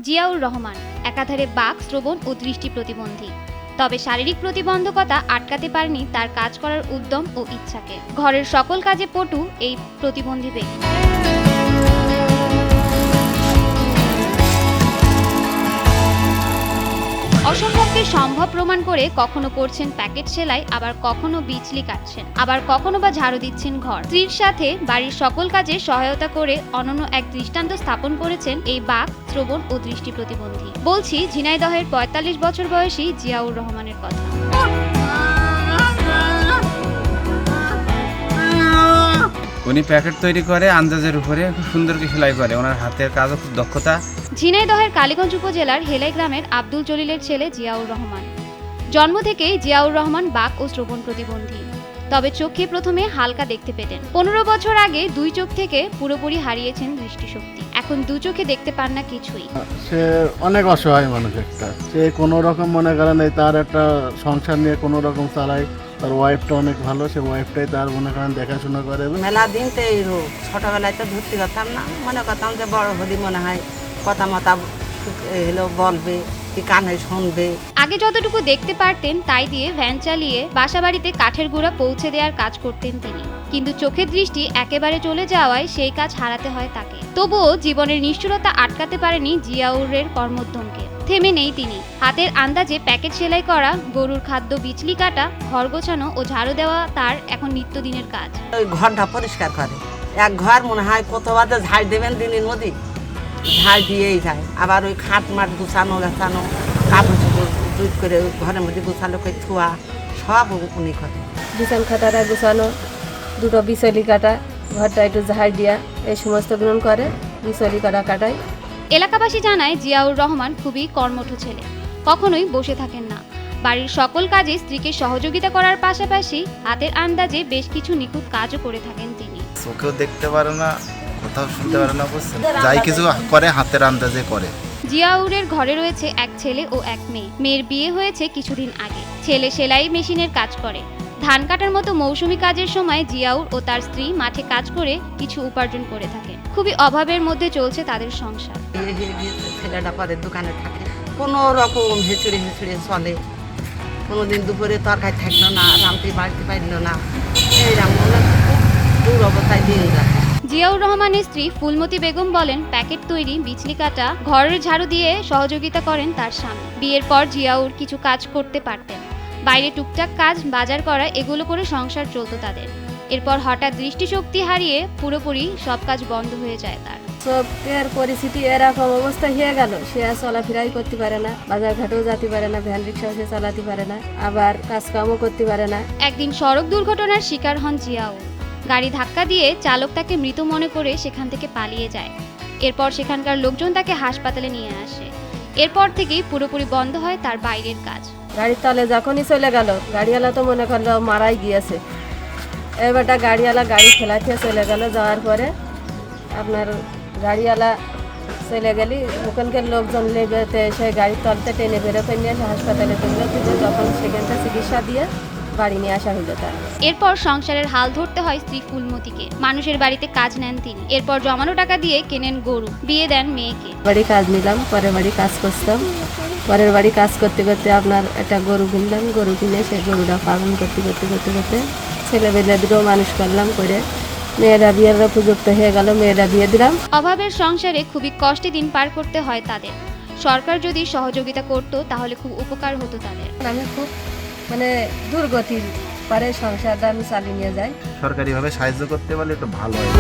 জিয়াউর রহমান একাধারে বাক, শ্রবণ ও দৃষ্টি প্রতিবন্ধী। তবে শারীরিক প্রতিবন্ধকতা আটকাতে পারেনি তার কাজ করার উদ্যম ও ইচ্ছাকে। ঘরের সকল কাজে পটু এই প্রতিবন্ধী ব্যক্তি। অসম্ভবকে সম্ভব প্রমাণ করে কখনো করছেন প্যাকেট সেলাই, আবার কখনো বিজলি কাটছেন, আবার কখনো বা ঝাড়ু দিচ্ছেন ঘর। স্ত্রীর সাথে বাড়ির সকল কাজে সহায়তা করে অনন্য এক দৃষ্টান্ত স্থাপন করেছেন এই বাক, শ্রবণ ও দৃষ্টি প্রতিবন্ধী। বলছি ঝিনাইদহের ৪৫ বছর বয়সী জিয়াউর রহমানের কথা। উনি প্যাকেট তৈরি করে আন্দাজের উপরে, খুব সুন্দর করে সেলাই করে। ওনার হাতের কাজও খুব দক্ষতা। ঝিনাইদহের কালীগঞ্জ উপজেলার হেলাই গ্রামের আব্দুল জলিলের ছেলে জিয়াউর রহমান। জন্ম থেকেই জিয়াউর রহমান বাক ও শ্রবণ প্রতিবন্ধী। তবে চোখে প্রথমে হালকা দেখতে পেতেন। ১৫ বছর আগে দুই চোখ থেকে পুরোপুরি হারিয়েছেন দৃষ্টিশক্তি। এখন দু চোখে দেখতে পান না কিছুই। সে অনেক অসহায় মানুষ একটা। সে কোনো রকম মনে করেন তার একটা সংসার নিয়ে কোনো রকম চালায়। তার ওয়াইফটা অনেক ভালো, সে ওয়াইফটাই তার মনে করেন দেখাশোনা করে। মেলা দিন তো এই রোগ, ছোটবেলায় তো ধরতে করতাম না, মনে করতাম যে বড় হলি মনে হয় কথা মতা হলো বলবে, কি কানে শুনবে। আগে যতটুকু দেখতে পারতেন তাই দিয়ে ভ্যান চালিয়ে বাসাবাড়িতে কাঠের গুঁড়া পৌঁছে দেওয়ার কাজ করতেন তিনি। কিন্তু চোখের দৃষ্টি একেবারে চলে যাওয়ায় সেই কাজ হারাতে হয় তাকে। তবুও জীবনের নিষ্ঠুরতা আটকাতে পারেনি জিয়াউরের কর্মোদ্যমকে। থেমে নেই তিনি। হাতের আন্দাজে প্যাকেট সেলাই করা, গরুর খাদ্য বিচলি কাটা, ঘর গোছানো ও ঝাড়ু দেওয়া তার এখন নিত্যদিনের কাজ। ওই ঘরটা পরিষ্কার করে, এক ঘর মনে হয় কতবার ঝাড় দেবেন দিনের মধ্যে, ঝাড় দিয়েই যায়। আবার ওই খাট মাঠ গুছানো গাছানো, কাপড় চোপড় জুট করে ঘরের মধ্যে গুছানো করে থোয়া, সব উনি করে। বিছান খাটাটা গুছানো, দুটো বিচলি কাটা, ঘরটা একটু ঝাড় দিয়া, এই সমস্ত গুণ করে। বিচলি কাটা কাটায়। এলাকাবাসী জানায় জিয়াউর রহমান খুবই কর্মঠ ছেলে, কখনোই বসে থাকেন না। বাড়ির সকল কাজে স্ত্রীকে সহযোগিতা করার পাশাপাশি হাতের আন্দাজে বেশ কিছু নিখুঁত কাজও করে থাকেন তিনি। চোখেও দেখতে পারে না, কোথাও শুনতে পারে না, বুঝছেন? যাই কিছু করে হাতের আন্দাজে করে। জিয়াউরের ঘরে রয়েছে এক ছেলে ও এক মেয়ে। মেয়ের বিয়ে হয়েছে কিছুদিন আগে। ছেলে সেলাই মেশিনের কাজ করে। ধান কাটার মতো মৌসুমী কাজের সময় জিয়াউর ও তার স্ত্রী মাঠে কাজ করে কিছু উপার্জন করে থাকেন। খুবই অভাবের মধ্যে চলছে তাদের সংসার। ছেলেটা পরে দোকানে থাকে, কোনো রকম হেঁচড়ে হেঁচড়ে চলে। কোনোদিন দুপুরে তরকারি থাকলো না, রামতে বাড়তে পারলো না, এইরকম দূর অবস্থায় দিন যায়। জিয়াউর রহমানের স্ত্রী ফুলমতি বেগম বলেন, প্যাকেট তৈরি, বিচলি কাটা, ঘরের ঝাড়ু দিয়ে সহযোগিতা করেন তার স্বামী। বিয়ের পর জিয়াউর কিছু কাজ করতে পারতেন। বাইরে টুকটাক কাজ, বাজার করা, এগুলো করে সংসার চলতো তাদের। এরপর হঠাৎ দৃষ্টিশক্তি হারিয়ে পুরোপুরি সব কাজ বন্ধ হয়ে যায় তার। চোখের পরিস্থিতি এরকম অবস্থা হয়ে গেল, সে আর চলাফেরাই করতে পারে না, বাজার ঘাটেও যেতে পারে না, ভ্যান রিক্সাও সে চালাতে পারে না, আবার কাজকামও করতে পারে না। একদিন সড়ক দুর্ঘটনার শিকার হন জিয়াউর। গাড়ি ধাক্কা দিয়ে চালক তাকে মৃত মনে করে সেখান থেকে পালিয়ে যায়। এরপর সেখানকার লোকজন তাকে হাসপাতালে নিয়ে আসে। এরপর থেকেই পুরোপুরি বন্ধ হয় তার বাইরের কাজ। গাড়ির তলে যখনই চলে গেল, গাড়িওয়ালা তো মনে করলো মারাই গিয়েছে। এবারটা গাড়িওয়ালা গাড়ি খেলাতে চলে গেল। যাওয়ার পরে আপনার গাড়িওয়ালা চলে গেলি, ওখানকার লোকজন লেবেতে সেই গাড়ির তলতে টেনে বেরোতে নিয়ে এসে হাসপাতালে তুলে তুলে তখন সেখানটা চিকিৎসা দিয়ে বাড়ি নিয়ে আসা হইল তার। এরপর সংসারের হাল ধরতে হয় স্ত্রী ফুলমতিকে। মানুষের বাড়িতে কাজ নেন তিনি। এরপর জমানো টাকা দিয়ে কেনেন গরু, বিয়ে দেন মেয়েকে। বাড়ি কাজ নিলাম, পরের বাড়ি কাজ করতাম। পরের বাড়ি কাজ করতে করতে আপনার একটা গরু কিনলাম। গরু কিনে সেই গরুটা পালন করতে করতে করতে করতে ছেলেবেলা দুটো মানুষ করলাম, করে মেয়েরা বিয়ের উপযুক্ত হয়ে গেল, মেয়েরা বিয়ে দিলাম। অভাবের সংসারে খুবই কষ্টে দিন পার করতে হয় তাদের। সরকার যদি সহযোগিতা করত তাহলে খুব উপকার হতো তাদের। আমি খুব দুর্গতির পরে সংসারটা আমি চালিয়ে নিয়ে যাই। সরকারিভাবে সাহায্য করতে পারলে একটু ভালো হয়।